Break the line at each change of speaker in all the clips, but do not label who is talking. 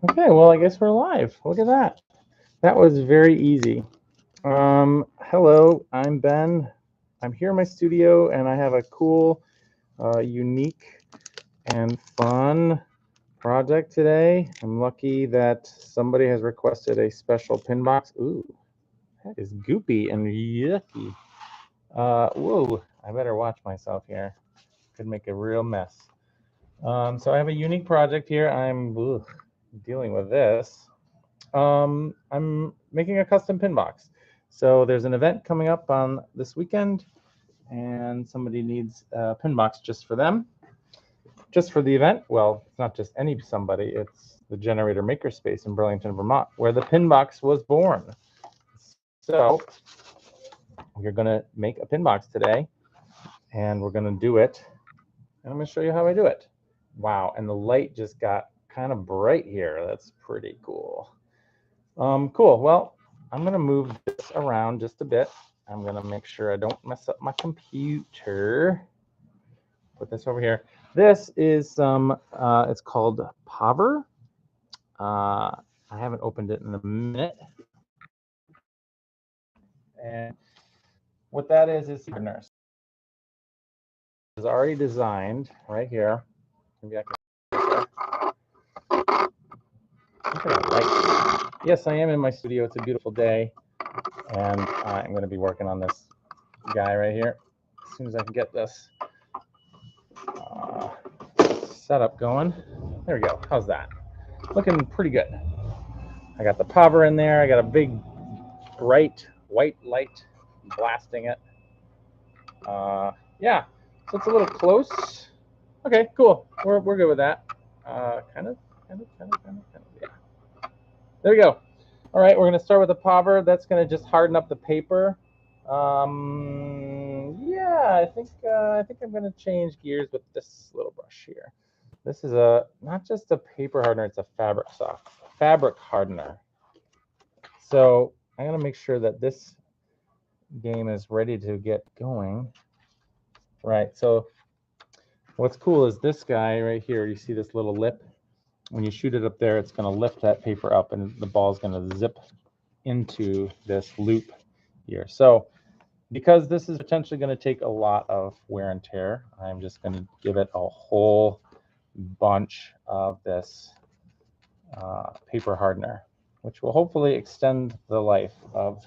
Okay, well, I guess we're live. Look at that. That was very easy. Hello, I'm Ben. I'm here in my studio, and I have a cool, unique, and fun project today. I'm lucky that somebody has requested a special pin box. Ooh, that is goopy and yucky. Whoa, I better watch myself here. Could make a real mess. So I have a unique project here. I'm dealing with this. I'm making a custom pin box. So there's an event coming up on this weekend, and somebody needs a pin box just for them, just for the event. Well, it's not just any somebody, it's the Generator Makerspace in Burlington, Vermont, where the pin box was born. So we're going to make a pin box today, and we're going to do it, and I'm going to show you how I do it. Wow, and the light just got kind of bright here. That's pretty cool. Cool. Well, I'm going to move this around just a bit. I'm going to make sure I don't mess up my computer. Put this over here. This is some, it's called Pabber. I haven't opened it in a minute. And what that is Hardener. It's already designed right here. Maybe I can. Look at that light. Yes, I am in my studio. It's a beautiful day. And I'm going to be working on this guy right here. As soon as I can get this setup going. There we go. How's that? Looking pretty good. I got the power in there. I got a big bright white light blasting it. Yeah, so it's a little close. Okay, cool. We're good with that. Kind of, yeah. There we go. All right, we're going to start with the power. That's going to just harden up the paper. Yeah, I think I'm going to change gears with this little brush here. This is not just a paper hardener, it's a fabric hardener. So I'm going to make sure that this game is ready to get going. Right, so what's cool is this guy right here. You see this little lip? When you shoot it up there, it's going to lift that paper up, and the ball is going to zip into this loop here. So because this is potentially going to take a lot of wear and tear, I'm just going to give it a whole bunch of this paper hardener, which will hopefully extend the life of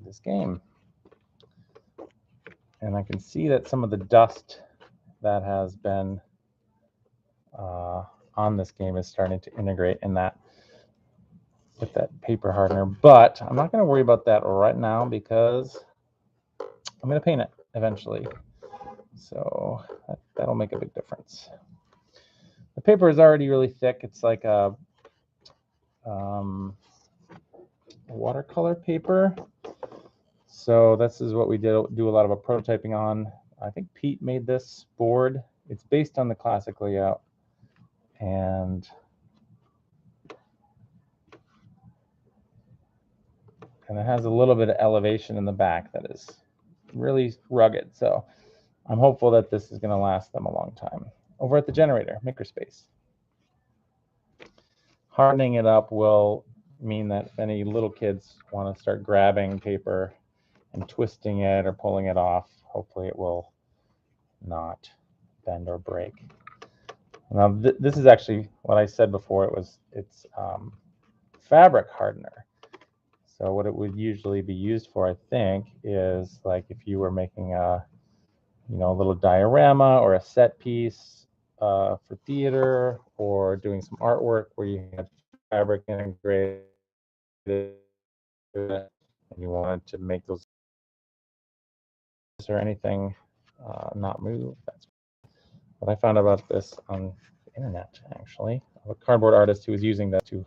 this game. And I can see that some of the dust that has been on this game is starting to integrate in that with that paper hardener. But I'm not going to worry about that right now because I'm going to paint it eventually. So that'll make a big difference. The paper is already really thick. It's like a watercolor paper. So this is what we do a lot of a prototyping on. I think Pete made this board. It's based on the classic layout. And it has a little bit of elevation in the back that is really rugged. So I'm hopeful that this is going to last them a long time. Over at the Generator Makerspace. Hardening it up will mean that if any little kids want to start grabbing paper and twisting it or pulling it off, hopefully it will not bend or break. Now this is actually what I said before. It's fabric hardener. So what it would usually be used for, I think, is like if you were making a little diorama or a set piece for theater, or doing some artwork where you had fabric integrated and you wanted to make those or anything not move. That's what I found about this on the internet, actually. A cardboard artist who was using that to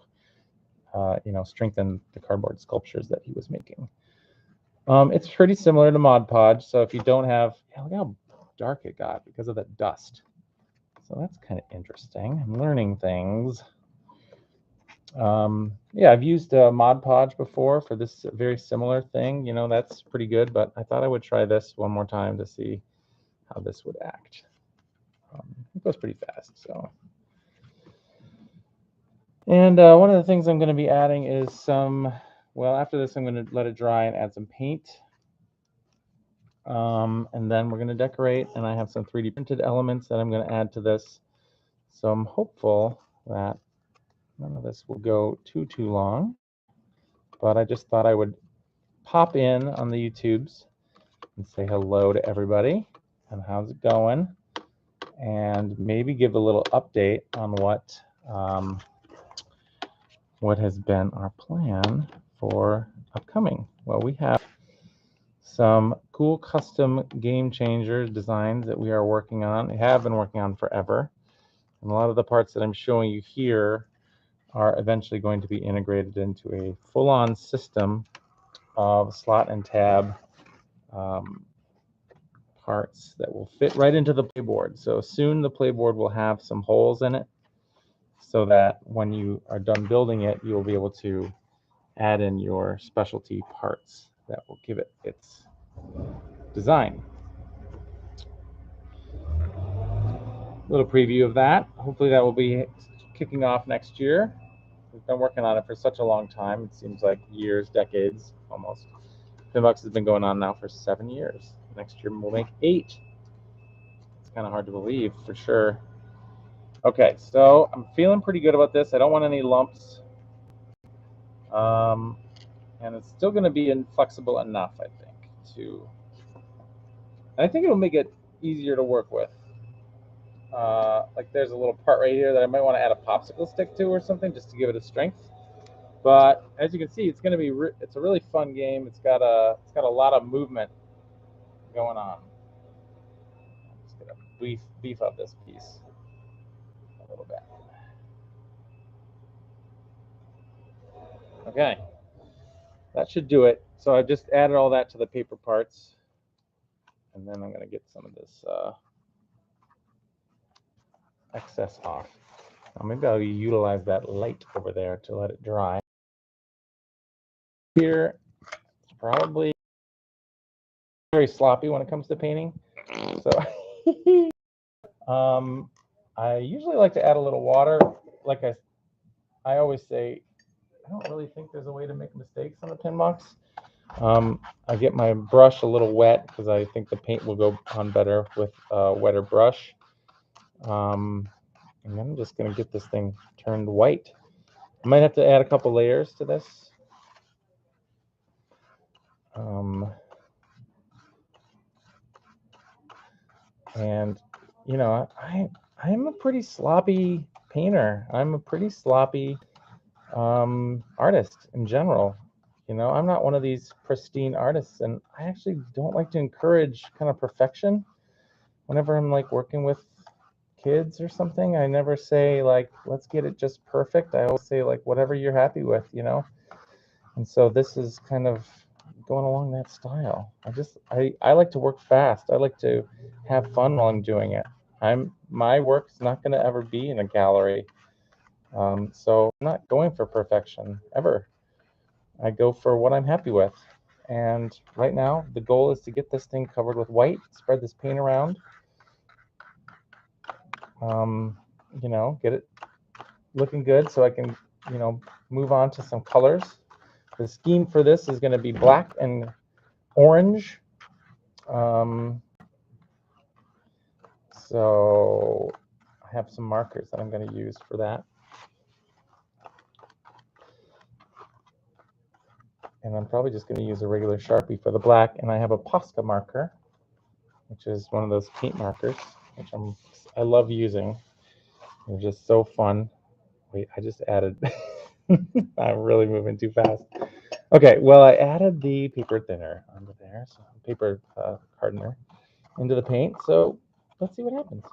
strengthen the cardboard sculptures that he was making. It's pretty similar to Mod Podge. So if you don't have, look how dark it got because of that dust. So that's kind of interesting. I'm learning things. Yeah, I've used Mod Podge before for this very similar thing. That's pretty good, but I thought I would try this one more time to see how this would act. It goes pretty fast, so. And one of the things I'm going to be adding is some, well, after this, I'm going to let it dry and add some paint. And then we're going to decorate, and I have some 3D printed elements that I'm going to add to this. So I'm hopeful that none of this will go too long, but I just thought I would pop in on the YouTubes and say hello to everybody and how's it going, and maybe give a little update on what has been our plan for upcoming. Well, we have some cool custom game changer designs that we are working on. We have been working on forever. And a lot of the parts that I'm showing you here are eventually going to be integrated into a full-on system of slot and tab parts that will fit right into the playboard. So soon the playboard will have some holes in it so that when you are done building it, you'll be able to add in your specialty parts that will give it its design. A little preview of that. Hopefully that will be kicking off next year. We've been working on it for such a long time. It seems like years, decades, almost. PinBox has been going on now for 7 years. Next year we'll make 8. It's kind of hard to believe, for sure. Okay, so I'm feeling pretty good about this. I don't want any lumps. And it's still going to be inflexible enough, I think, to... I think it'll make it easier to work with. Like there's a little part right here that I might want to add a popsicle stick to or something just to give it a strength. But as you can see, it's going to be it's a really fun game. It's got a lot of movement going on. I'm just going to beef up this piece a little bit. Okay, that should do it. So I've just added all that to the paper parts, and then I'm going to get some of this excess off. Now maybe I'll utilize that light over there to let it dry. Here, it's probably very sloppy when it comes to painting. So I usually like to add a little water. Like I always say, I don't really think there's a way to make mistakes on the PinBox. I get my brush a little wet because I think the paint will go on better with a wetter brush. And then I'm just going to get this thing turned white. I might have to add a couple layers to this. And, you know, I'm a pretty sloppy painter. I'm a pretty sloppy artist in general. You know, I'm not one of these pristine artists, and I actually don't like to encourage kind of perfection. Whenever I'm like working with kids or something, I never say like, let's get it just perfect. I always say like, whatever you're happy with, you know. And so this is kind of going along that style. I like to work fast. I like to have fun while I'm doing it. My work's not going to ever be in a gallery. So I'm not going for perfection ever. I go for what I'm happy with. And right now, the goal is to get this thing covered with white, spread this paint around, you know, get it looking good so I can, you know, move on to some colors. The scheme for this is going to be black and orange. So I have some markers that I'm going to use for that. And I'm probably just going to use a regular Sharpie for the black. And I have a Posca marker, which is one of those paint markers, which I love using. They're just so fun. Wait, I just added. I'm really moving too fast. Okay, well, I added the paper thinner under there, so paper hardener into the paint. So let's see what happens.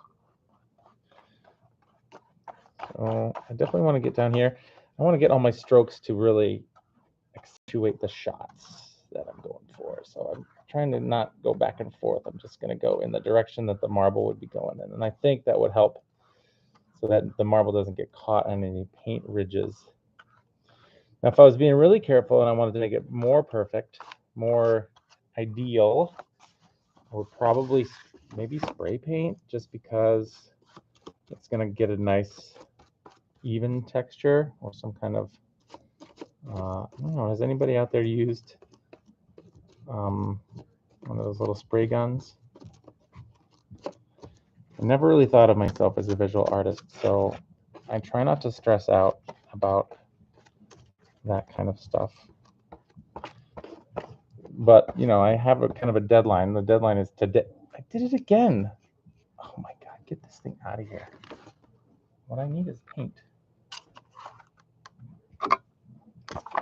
So I definitely want to get down here. I want to get all my strokes to really accentuate the shots that I'm going for. So I'm trying to not go back and forth. I'm just going to go in the direction that the marble would be going in. And I think that would help so that the marble doesn't get caught on any paint ridges. Now, if I was being really careful and I wanted to make it more perfect, more ideal, I would probably maybe spray paint just because it's going to get a nice even texture or some kind of, I don't know, has anybody out there used one of those little spray guns? I never really thought of myself as a visual artist, so I try not to stress out about that kind of stuff. But, you know, I have a kind of a deadline. The deadline is today. I did it again. Oh my God, get this thing out of here. What I need is paint. Put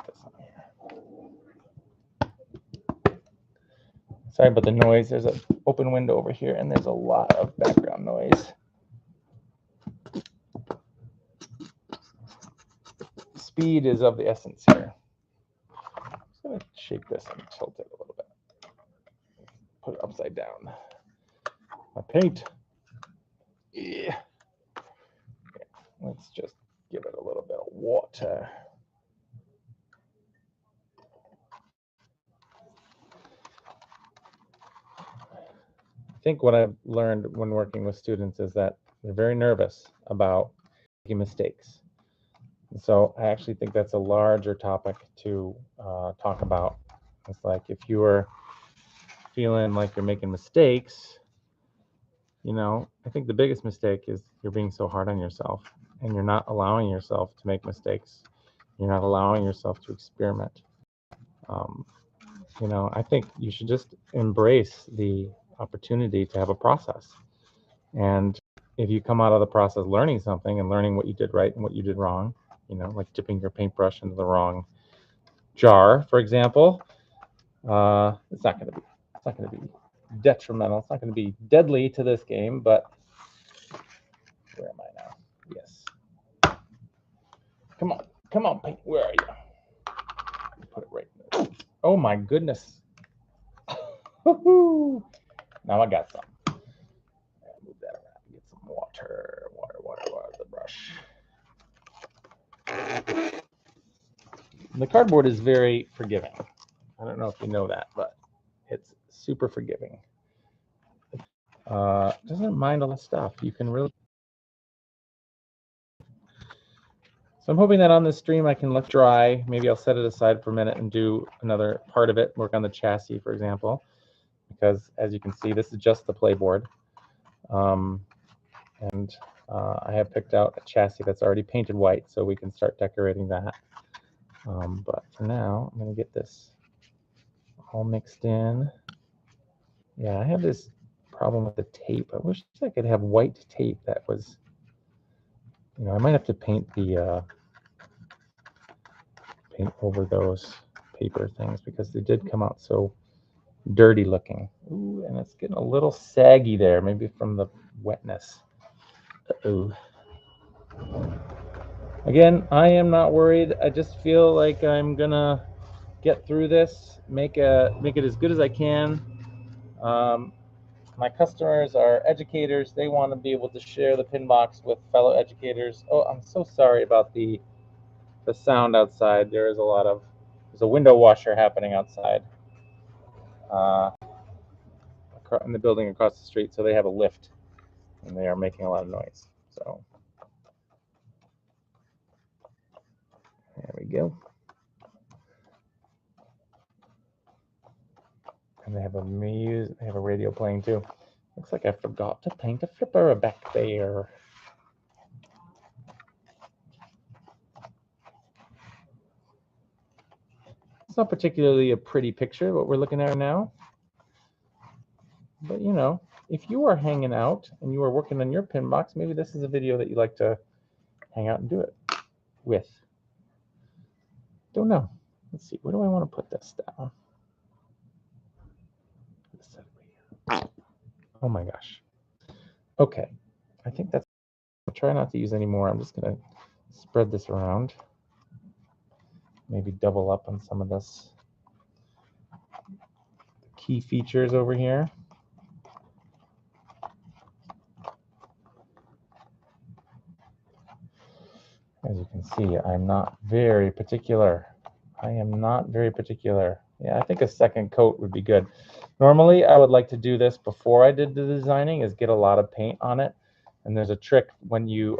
this on here. Sorry about the noise. There's an open window over here, and there's a lot of background noise. Speed is of the essence here. I'm just going to shake this and tilt it a little bit. Put it upside down. My paint. Yeah. Let's just give it a little bit of water. I think what I've learned when working with students is that they're very nervous about making mistakes. And so I actually think that's a larger topic to talk about. It's like if you are feeling like you're making mistakes, you know, I think the biggest mistake is you're being so hard on yourself and you're not allowing yourself to make mistakes. You're not allowing yourself to experiment. You know, I think you should just embrace the opportunity to have a process. And if you come out of the process learning something and learning what you did right and what you did wrong, you know, like dipping your paintbrush into the wrong jar, for example, it's not going to be detrimental. It's not going to be deadly to this game, but where am I now? Yes. Come on, paint. Where are you? Put it right there. Oh my goodness. Now I got some. Move that around. Get some water, the brush. The cardboard is very forgiving. I don't know if you know that, but it's super forgiving. Doesn't mind all the stuff. You can really. So I'm hoping that on this stream I can let it dry. Maybe I'll set it aside for a minute and do another part of it, work on the chassis, for example, because as you can see, this is just the playboard. And I have picked out a chassis that's already painted white, so we can start decorating that. But for now, I'm going to get this all mixed in. Yeah, I have this problem with the tape. I wish I could have white tape that was, you know, I might have to paint the paint over those paper things because they did come out so dirty looking. Ooh, and it's getting a little saggy there, maybe from the wetness. Uh-oh. Again, I am not worried. I just feel like I'm gonna get through this, make it as good as I can. My customers are educators. They want to be able to share the PinBox with fellow educators. Oh, I'm so sorry about the sound outside. There's a window washer happening outside in the building across the street. So they have a lift, and they are making a lot of noise. So there we go. And they have a radio playing too. Looks like I forgot to paint a flipper back there. It's not particularly a pretty picture, what we're looking at now. But, you know, if you are hanging out and you are working on your PinBox, maybe this is a video that you like to hang out and do it with. Don't know. Let's see. Where do I want to put this down? Oh, my gosh. Okay. I think that's... I'll try not to use any more. I'm just going to spread this around. Maybe double up on some of this. Key features over here. As you can see, I'm not very particular. I am not very particular. Yeah, I think a second coat would be good. Normally, I would like to do this before I did the designing, is get a lot of paint on it And there's a trick when you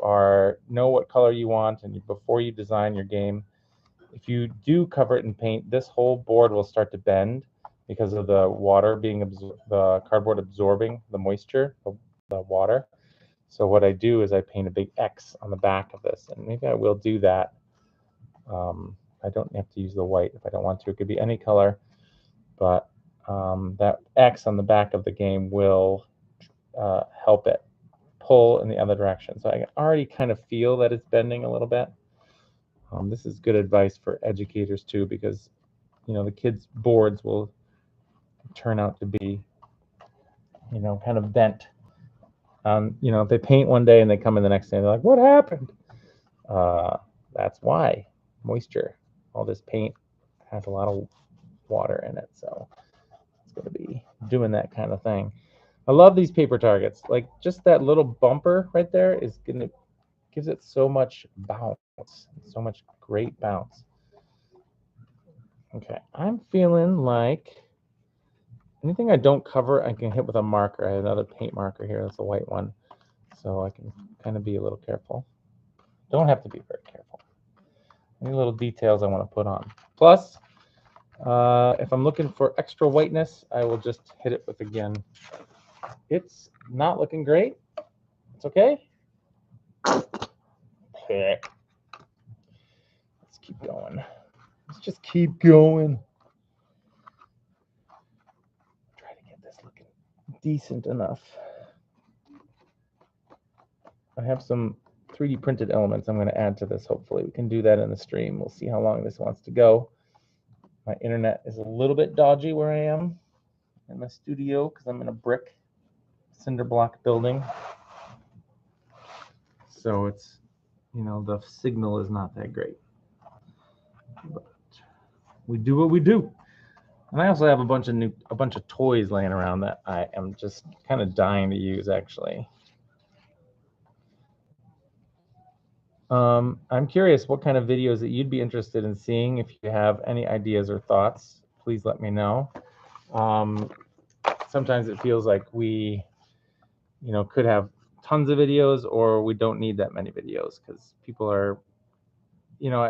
know what color you want, and before you design your game, if you do cover it in paint, this whole board will start to bend because of the water being the cardboard absorbing the moisture, the water. So what I do is I paint a big X on the back of this, and maybe I will do that. I don't have to use the white if I don't want to. It could be any color, but that X on the back of the game will help it pull in the other direction. So I can already kind of feel that it's bending a little bit. This is good advice for educators too, because the kids' boards will turn out to be kind of bent. If they paint one day and they come in the next day and they're like, what happened? That's why. Moisture. All this paint has a lot of water in it, so it's going to be doing that kind of thing. I love these paper targets. Like, just that little bumper right there gives it so much bounce, so much great bounce. Okay, I'm feeling like anything I don't cover, I can hit with a marker. I have another paint marker here. That's a white one, so I can kind of be a little careful. Don't have to be very careful. Any little details I want to put on. Plus, if I'm looking for extra whiteness, I will just hit it with again. It's not looking great. It's okay. Let's keep going. Let's just keep going. Try to get this looking decent enough. I have some 3D printed elements I'm going to add to this. Hopefully we can do that in the stream. We'll see how long this wants to go. My internet is a little bit dodgy where I am in my studio because I'm in a brick cinder block building. So it's, the signal is not that great. But we do what we do. And I also have a bunch of toys laying around that I am just kind of dying to use, actually. I'm curious what kind of videos that you'd be interested in seeing. If you have any ideas or thoughts, please let me know. Sometimes it feels like we, could have tons of videos, or we don't need that many videos because people are,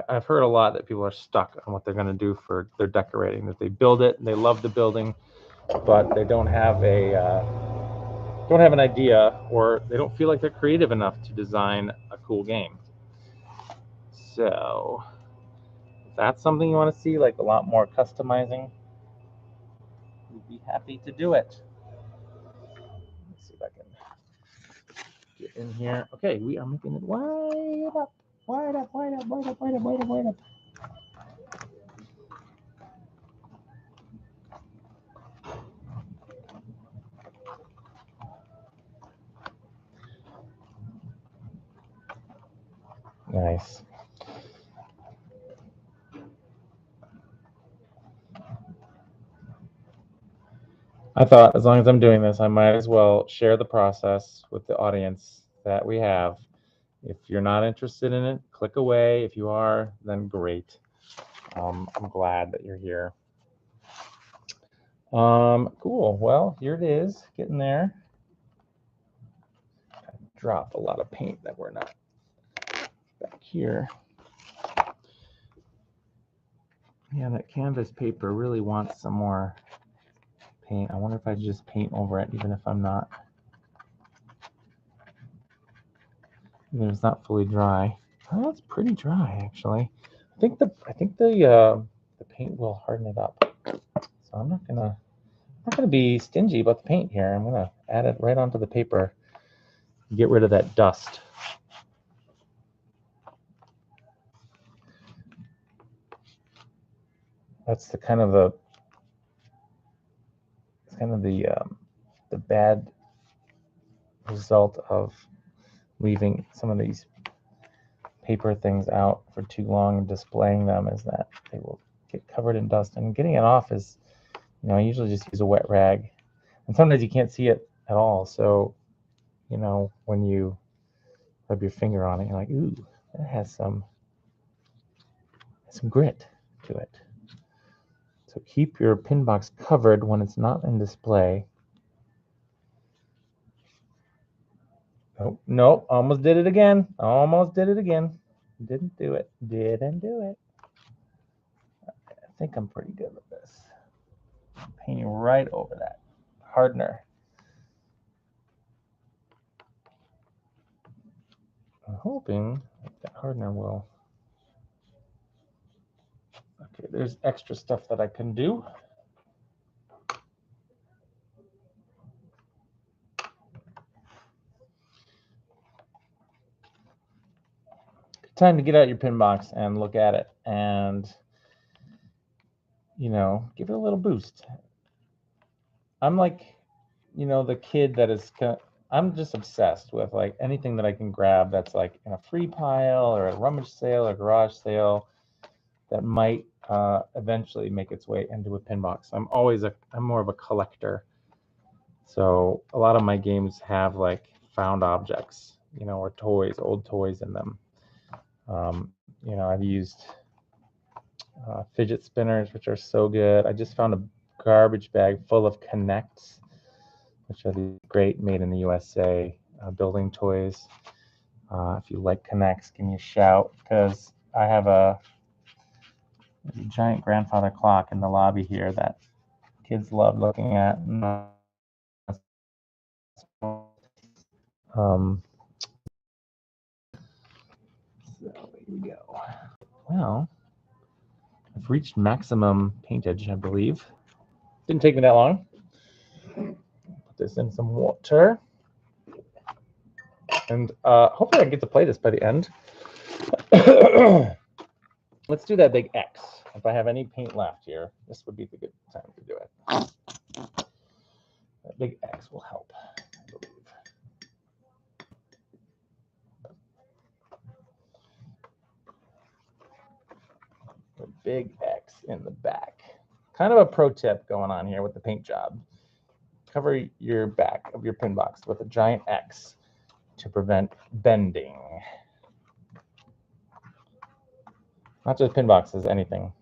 I've heard a lot that people are stuck on what they're going to do for their decorating, that they build it, and they love the building, but they don't have an idea, or they don't feel like they're creative enough to design a cool game. So if that's something you want to see, like a lot more customizing, we'd be happy to do it. Let's see if I can get in here. Okay, we are making it wide up, wide up, wide up, wide up, wide up, wide up, wide up. Nice. I thought as long as I'm doing this, I might as well share the process with the audience that we have. If you're not interested in it, click away. If you are, then great. I'm glad that you're here. Cool. Well, here it is, getting there. I dropped a lot of paint that we're not back here. Yeah, that canvas paper really wants some more paint. I wonder if I just paint over it, even if I'm not. It's not fully dry. Oh, it's pretty dry, actually. I think the paint will harden it up. So I'm not gonna be stingy about the paint here. I'm gonna add it right onto the paper. Get rid of that dust. That's the bad result of leaving some of these paper things out for too long and displaying them, is that they will get covered in dust. And getting it off is, I usually just use a wet rag, and sometimes you can't see it at all. So, when you rub your finger on it, you're like, ooh, that has some grit to it. So keep your PinBox covered when it's not in display. Oh, no, almost did it again. Almost did it again. Didn't do it. Didn't do it. I think I'm pretty good with this. Painting right over that. Hardener. I'm hoping that hardener will. Okay, there's extra stuff that I can do. Time to get out your PinBox and look at it and, you know, give it a little boost. I'm like, you know, the kid that is, I'm just obsessed with like anything that I can grab that's like in a free pile or a rummage sale or garage sale that might eventually make its way into a PinBox. I'm more of a collector. So a lot of my games have like found objects, you know, or toys, old toys in them. You know, I've used fidget spinners, which are so good. I just found a garbage bag full of Connects, which are these great made in the USA building toys. If you like Connects, give me a shout, because I have a giant grandfather clock in the lobby here that kids love looking at. So here we go. Well, I've reached maximum paintage, I believe. Didn't take me that long. Put this in some water. And hopefully I get to play this by the end. Let's do that big X. If I have any paint left here, this would be the good time to do it. That big X will help, I believe. The big X in the back. Kind of a pro tip going on here with the paint job. Cover your back of your PinBox with a giant X to prevent bending. Not just PinBoxes, anything.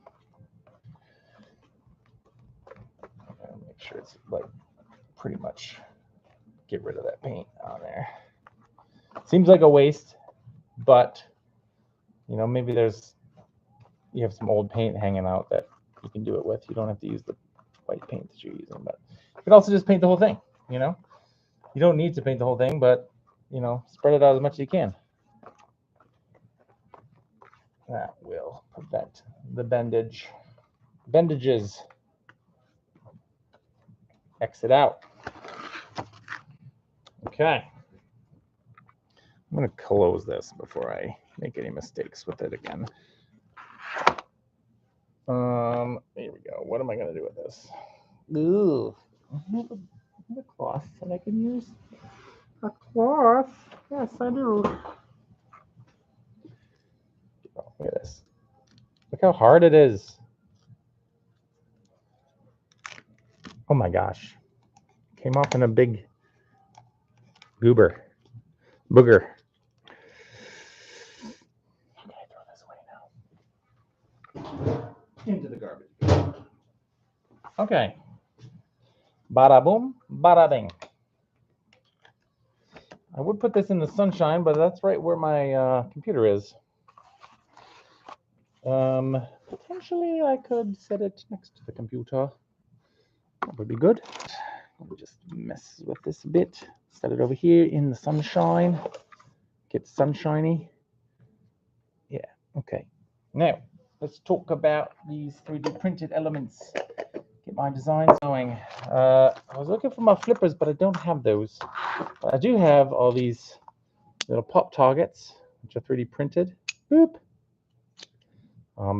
Make sure it's like pretty much get rid of that paint on there. Seems like a waste, but you know, maybe you have some old paint hanging out that you can do it with. You don't have to use the white paint that you're using, but you can also just paint the whole thing, you know? You don't need to paint the whole thing, but, you know, spread it out as much as you can. That will prevent the bendages. Exit out. Okay. I'm going to close this before I make any mistakes with it again. Here we go. What am I going to do with this? Ooh, I have a cloth that I can use. A cloth? Yes, I do. Oh, look at this. Look how hard it is. Oh my gosh. Came off in a big booger. Okay, throw this away now. Into the garbage. Okay. Bada boom, bada bing. I would put this in the sunshine, but that's right where my computer is. Potentially I could set it next to the computer. That would be good. We'll just mess with this a bit. Set it over here in the sunshine. Get sunshiny. Yeah, okay. Now, let's talk about these 3D printed elements. Get my designs going. I was looking for my flippers, but I don't have those. But I do have all these little pop targets, which are 3D printed. Boop.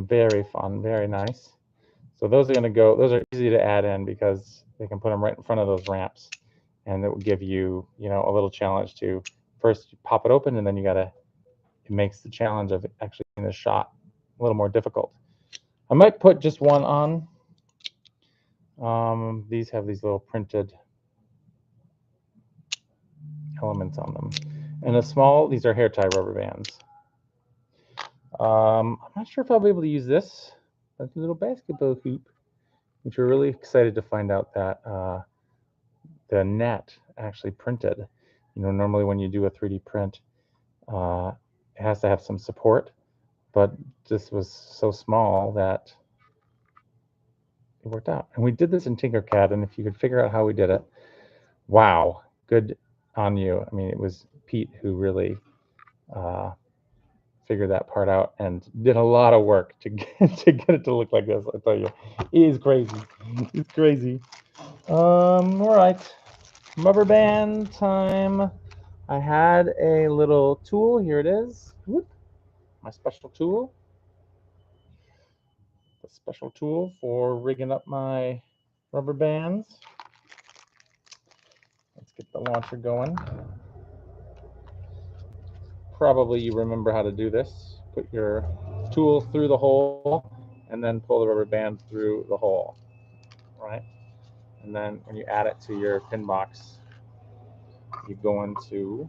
Very fun, very nice. So those are easy to add in because they can put them right in front of those ramps. And it will give you, you know, a little challenge to first pop it open, and then it makes the challenge of actually doing the shot a little more difficult. I might put just one on. These have these little printed elements on them. And these are hair tie rubber bands. I'm not sure if I'll be able to use this. That's a little basketball hoop, which we're really excited to find out that the net actually printed You know, normally when you do a 3D print, it has to have some support, but this was so small that it worked out. And we did this in Tinkercad, and if you could figure out how we did it, wow, good on you. I mean, it was Pete who really figured that part out and did a lot of work to get it to look like this. I tell you, he is crazy. He's crazy. All right, rubber band time. I had a little tool. Here it is. Whoop. My special tool. The special tool for rigging up my rubber bands. Let's get the launcher going. Probably you remember how to do this. Put your tool through the hole and then pull the rubber band through the hole, right? And then when you add it to your PinBox, you go into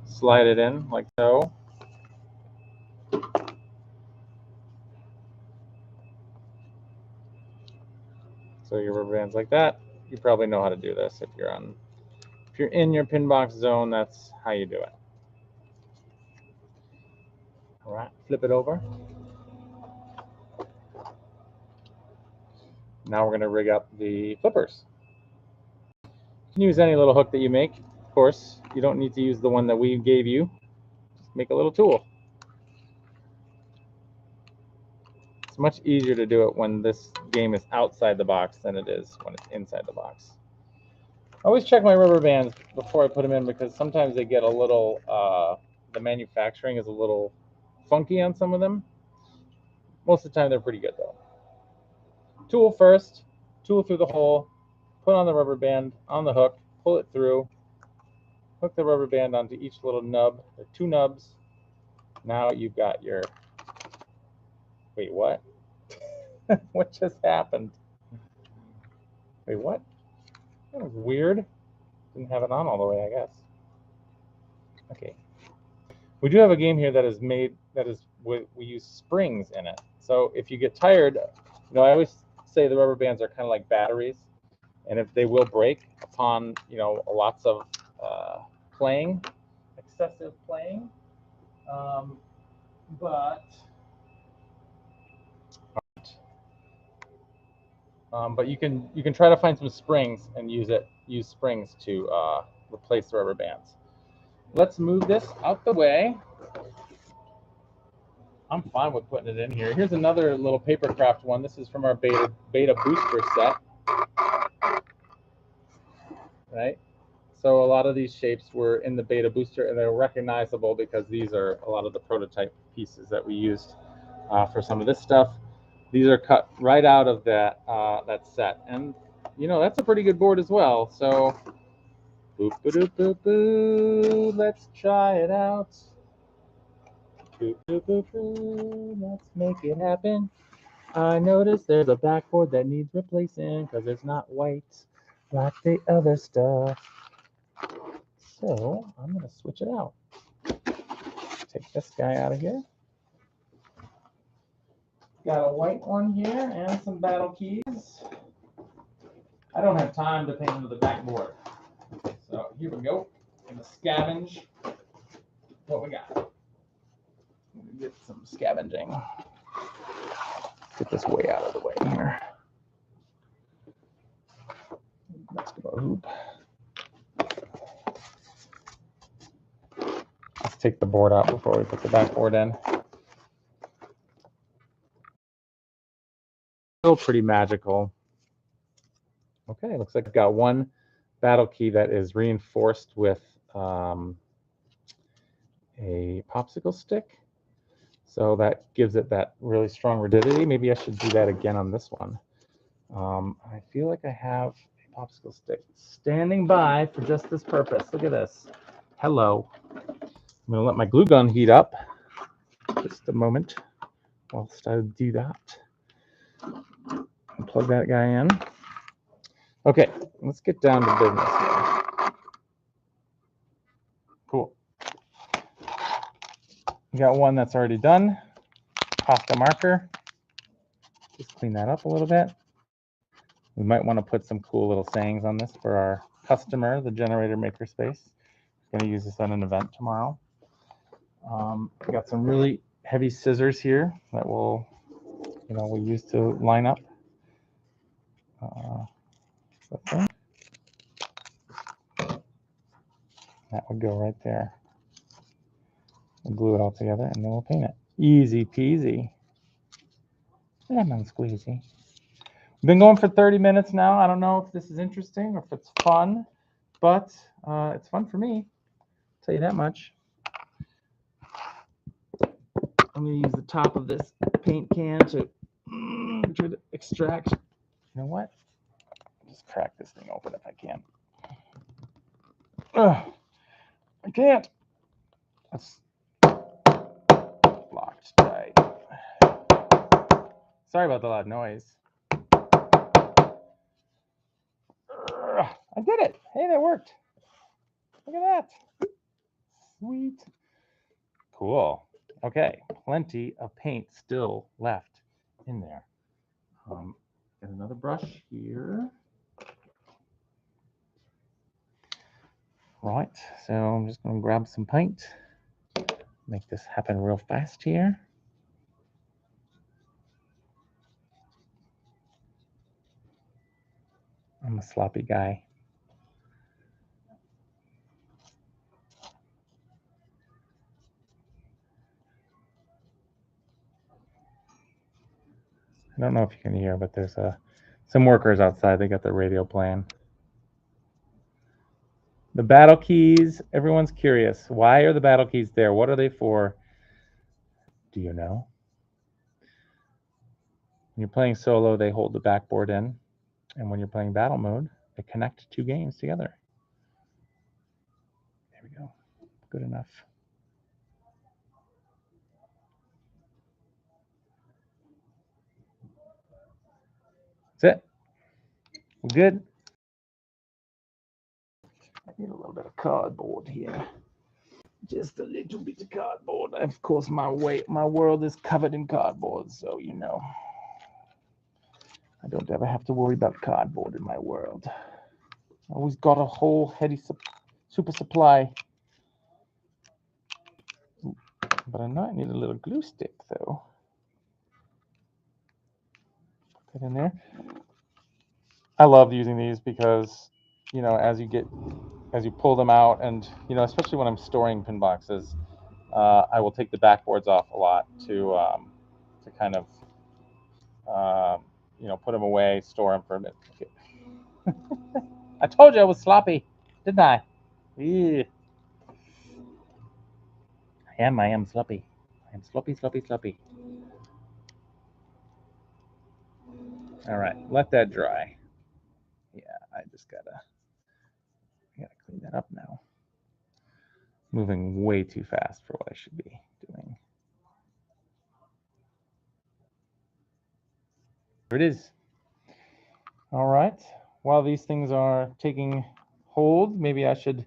slide it in like so. So your rubber band's like that. You probably know how to do this if you're in your PinBox zone. That's how you do it. All right, flip it over. Now we're going to rig up the flippers. You can use any little hook that you make. Of course, you don't need to use the one that we gave you. Just make a little tool. It's much easier to do it when this game is outside the box than it is when it's inside the box. I always check my rubber bands before I put them in because sometimes they get a little, the manufacturing is a little funky on some of them. Most of the time they're pretty good though. Tool first, tool through the hole, put on the rubber band on the hook, pull it through, hook the rubber band onto each little nub. There are 2 nubs. Now you've got your, wait, what? What just happened? Wait, what? That was weird. Didn't have it on all the way, I guess. Okay. We do have a game here that is we use springs in it. So if you get tired, you know, I always say the rubber bands are kind of like batteries, and if they will break upon, you know, lots of playing, excessive playing, but you can try to find some springs and use springs to replace the rubber bands. Let's move this out the way. I'm fine with putting it in here. Here's another little papercraft one. This is from our beta booster set, right? So a lot of these shapes were in the beta booster, and they're recognizable because these are a lot of the prototype pieces that we used for some of this stuff. These are cut right out of that set, and you know that's a pretty good board as well. So, boop, boop, boop, boop, let's try it out. Boop, boop, boop, boop, let's make it happen. I noticed there's a backboard that needs replacing because it's not white like the other stuff. So I'm going to switch it out. Take this guy out of here. Got a white one here and some battle keys. I don't have time to paint into the backboard. So here we go. I'm going to scavenge what we got. Get some scavenging. Get this way out of the way here. Basketball hoop. Let's take the board out before we put the backboard in. Still pretty magical. Okay, looks like I've got one battle key that is reinforced with a popsicle stick. So that gives it that really strong rigidity. Maybe I should do that again on this one. I feel like I have a popsicle stick standing by for just this purpose. Look at this. Hello. I'm going to let my glue gun heat up just a moment whilst I do that. And plug that guy in. Okay, let's get down to business here. Cool. We got one that's already done. Pasta marker. Just clean that up a little bit. We might want to put some cool little sayings on this for our customer, the generator makerspace. Going to use this on an event tomorrow. Got some really heavy scissors here that we'll use to line up. That would go right there. We'll glue it all together and then we'll paint it. Easy peasy. Lemon squeezy. We've been going for 30 minutes now. I don't know if this is interesting or if it's fun, but it's fun for me. I'll tell you that much. I'm going to use the top of this paint can to try to extract. You know what? I'll just crack this thing open if I can. I can't. That's locked tight. Sorry about the loud noise. I did it. Hey, that worked. Look at that. Sweet. Cool. Okay, plenty of paint still left in there. Got another brush here. Right, so I'm just going to grab some paint. Make this happen real fast here. I'm a sloppy guy. I don't know if you can hear, but there's some workers outside. They got the radio playing. The battle keys, everyone's curious. Why are the battle keys there? What are they for? Do you know? When you're playing solo, they hold the backboard in. And when you're playing battle mode, they connect two games together. There we go. Good enough. That's it. We're good. I need a little bit of cardboard here. Just a little bit of cardboard. Of course, my world is covered in cardboard, so you know. I don't ever have to worry about cardboard in my world. I always got a whole heady super supply. But I know I need a little glue stick, though. Put that in there. I love using these because, you know, as you pull them out, and you know, especially when I'm storing pin boxes, I will take the backboards off a lot to kind of you know, put them away, store them for a bit. I told you I was sloppy, didn't I? Yeah. I am sloppy. I am sloppy. All right, let that dry. Yeah, I gotta clean that up now. Moving way too fast for what I should be doing. There it is. All right. While these things are taking hold, maybe I should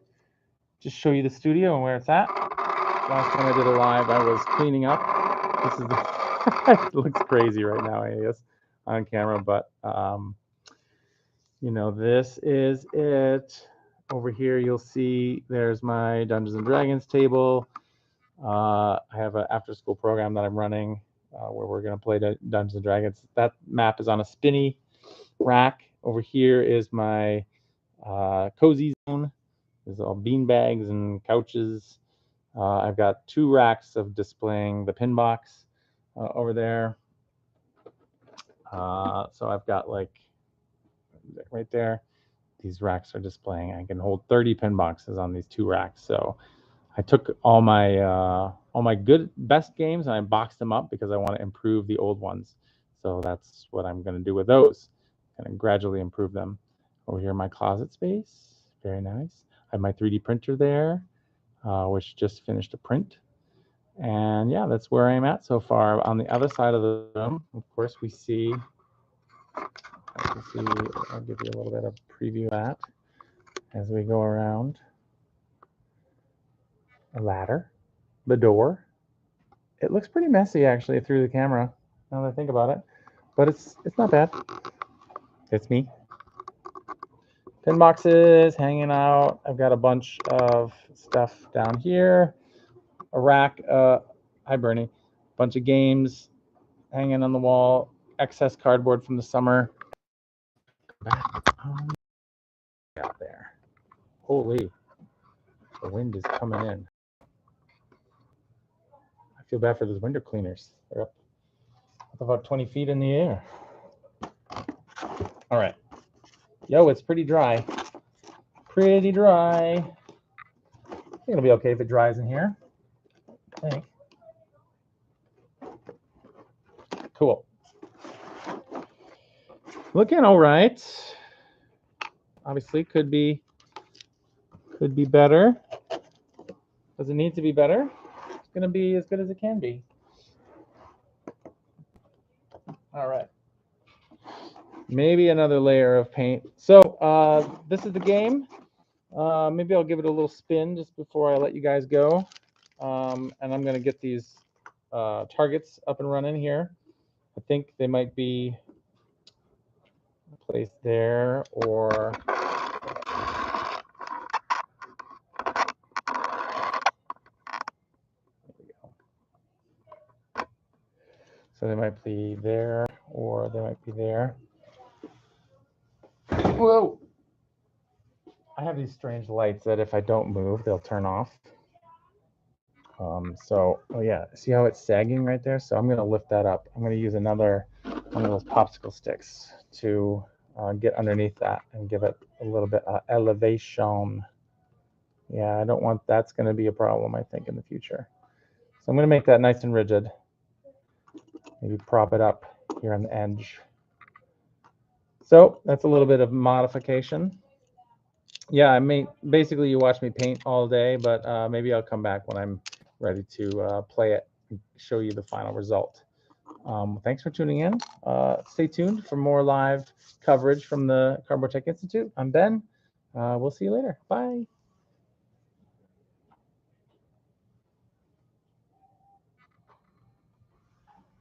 just show you the studio and where it's at. Last time I did a live, I was cleaning up. This is the it looks crazy right now, I guess, on camera, but you know, this is it. Over here, you'll see there's my Dungeons and Dragons table. I have an after-school program that I'm running where we're going to play Dungeons and Dragons. That map is on a spinny rack. Over here is my cozy zone. There's all bean bags and couches. I've got 2 racks of displaying the PinBox over there. So I've got like right there. These racks are displaying. I can hold 30 pin boxes on these 2 racks. So I took all my good best games and I boxed them up because I want to improve the old ones. So that's what I'm going to do with those. Kind of gradually improve them. Over here, my closet space, very nice. I have my 3D printer there, which just finished a print. And yeah, that's where I'm at so far. On the other side of the room, of course, we see. I'll give you a little bit of preview of that as we go around. A ladder, the door. It looks pretty messy actually through the camera now that I think about it, but it's not bad. It's me. Pin boxes hanging out. I've got a bunch of stuff down here. A rack. Hi, Bernie. Bunch of games hanging on the wall. Excess cardboard from the summer. Out there. Holy, the wind is coming in. I feel bad for those window cleaners. They're up about 20 feet in the air. All right. Yo, it's pretty dry. Pretty dry. I think it'll be okay if it dries in here. I think. Cool. Looking all right. Obviously, could be better. Does it need to be better? It's going to be as good as it can be. All right. Maybe another layer of paint. So this is the game. Maybe I'll give it a little spin just before I let you guys go. And I'm going to get these targets up and running here. I think they might be placed there or... So they might be there, or they might be there. Whoa! I have these strange lights that if I don't move, they'll turn off. Oh yeah, see how it's sagging right there? So I'm going to lift that up. I'm going to use another one of those popsicle sticks to get underneath that and give it a little bit of elevation. Yeah, I don't want that's going to be a problem, I think, in the future. So I'm going to make that nice and rigid. Maybe prop it up here on the edge. So that's a little bit of modification. Yeah, I mean, basically you watch me paint all day, but maybe I'll come back when I'm ready to play it and show you the final result. Thanks for tuning in. Stay tuned for more live coverage from the Cardboard Tech Institute. I'm Ben. We'll see you later. Bye.